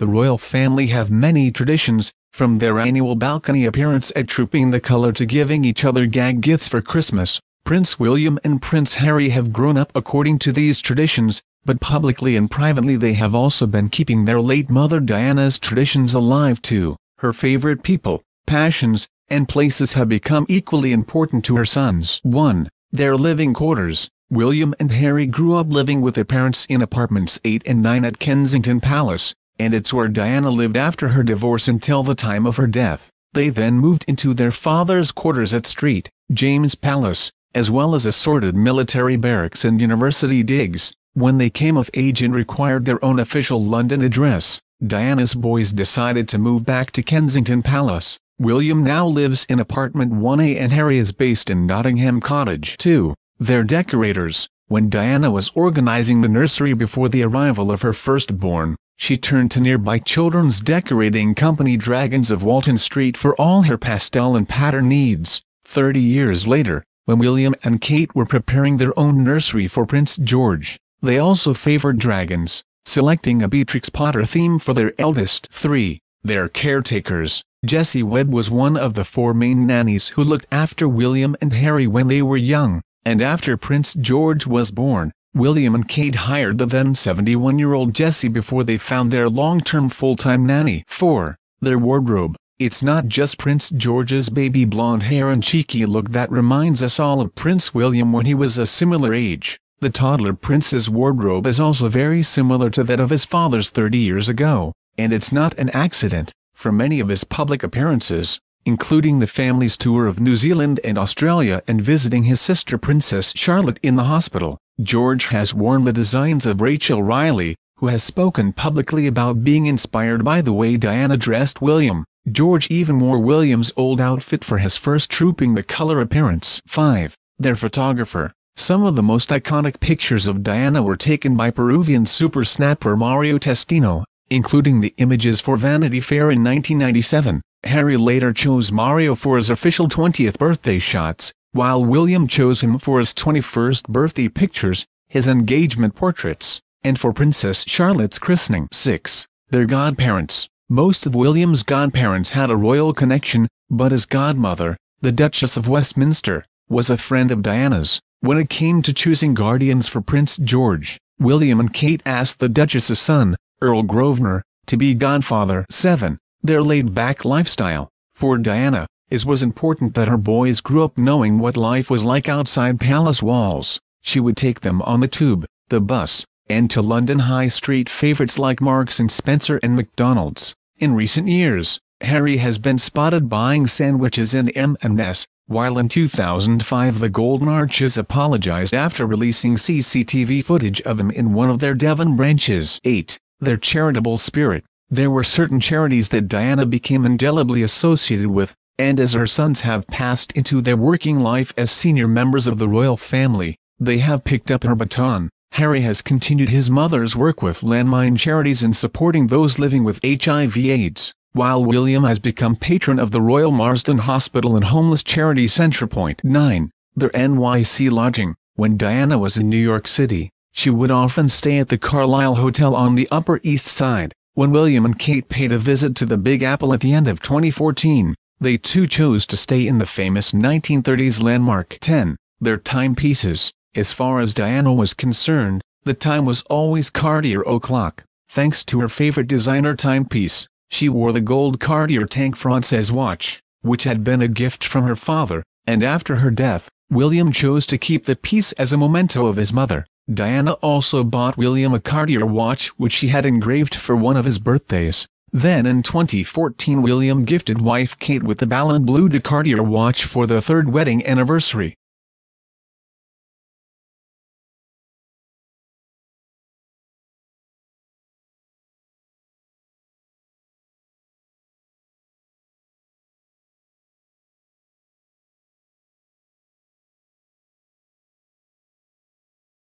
The royal family have many traditions, from their annual balcony appearance at Trooping the Colour to giving each other gag gifts for Christmas. Prince William and Prince Harry have grown up according to these traditions, but publicly and privately they have also been keeping their late mother Diana's traditions alive too. Her favorite people, passions, and places have become equally important to her sons. 1. Their living quarters. William and Harry grew up living with their parents in apartments 8 and 9 at Kensington Palace, and it's where Diana lived after her divorce until the time of her death. They then moved into their father's quarters at St. James Palace, as well as assorted military barracks and university digs. When they came of age and required their own official London address, Diana's boys decided to move back to Kensington Palace. William now lives in apartment 1A and Harry is based in Nottingham Cottage. 2. Their decorators. When Diana was organizing the nursery before the arrival of her firstborn, she turned to nearby children's decorating company Dragons of Walton Street for all her pastel and pattern needs. 30 years later, when William and Kate were preparing their own nursery for Prince George, they also favored dragons, selecting a Beatrix Potter theme for their eldest. 3. Their caretakers. Jessie Webb was one of the 4 main nannies who looked after William and Harry when they were young, and after Prince George was born, William and Kate hired the then 71-year-old Jessie before they found their long-term full-time nanny. 4. Their wardrobe. It's not just Prince George's baby blonde hair and cheeky look that reminds us all of Prince William when he was a similar age. The toddler prince's wardrobe is also very similar to that of his father's 30 years ago, and it's not an accident. For many of his public appearances, including the family's tour of New Zealand and Australia and visiting his sister Princess Charlotte in the hospital, George has worn the designs of Rachel Riley, who has spoken publicly about being inspired by the way Diana dressed William. George even wore William's old outfit for his first Trooping the Colour appearance. 5. Their photographer. Some of the most iconic pictures of Diana were taken by Peruvian super snapper Mario Testino, including the images for Vanity Fair in 1997. Harry later chose Mario for his official 20th birthday shots, while William chose him for his 21st birthday pictures, his engagement portraits, and for Princess Charlotte's christening. 6. Their godparents. Most of William's godparents had a royal connection, but his godmother, the Duchess of Westminster, was a friend of Diana's. When it came to choosing guardians for Prince George, William and Kate asked the Duchess's son, Earl Grosvenor, to be godfather. 7. Their laid-back lifestyle. For Diana, it was important that her boys grew up knowing what life was like outside palace walls. She would take them on the tube, the bus, and to London High Street favourites like Marks and Spencer and McDonald's. In recent years, Harry has been spotted buying sandwiches in M&S, while in 2005 the Golden Arches apologised after releasing CCTV footage of him in one of their Devon branches. 8. Their charitable spirit. There were certain charities that Diana became indelibly associated with, and as her sons have passed into their working life as senior members of the royal family, they have picked up her baton. Harry has continued his mother's work with landmine charities in supporting those living with HIV/AIDS, while William has become patron of the Royal Marsden Hospital and homeless charity Centrepoint. 9. Their NYC lodging. When Diana was in New York City, she would often stay at the Carlisle Hotel on the Upper East Side. When William and Kate paid a visit to the Big Apple at the end of 2014, they too chose to stay in the famous 1930s landmark. 10. Their timepieces. As far as Diana was concerned, the time was always Cartier o'clock. Thanks to her favorite designer timepiece, she wore the gold Cartier Tank Francaise watch, which had been a gift from her father, and after her death, William chose to keep the piece as a memento of his mother. Diana also bought William a Cartier watch which she had engraved for one of his birthdays. Then in 2014 William gifted wife Kate with the Ballon Bleu de Cartier watch for their 3rd wedding anniversary.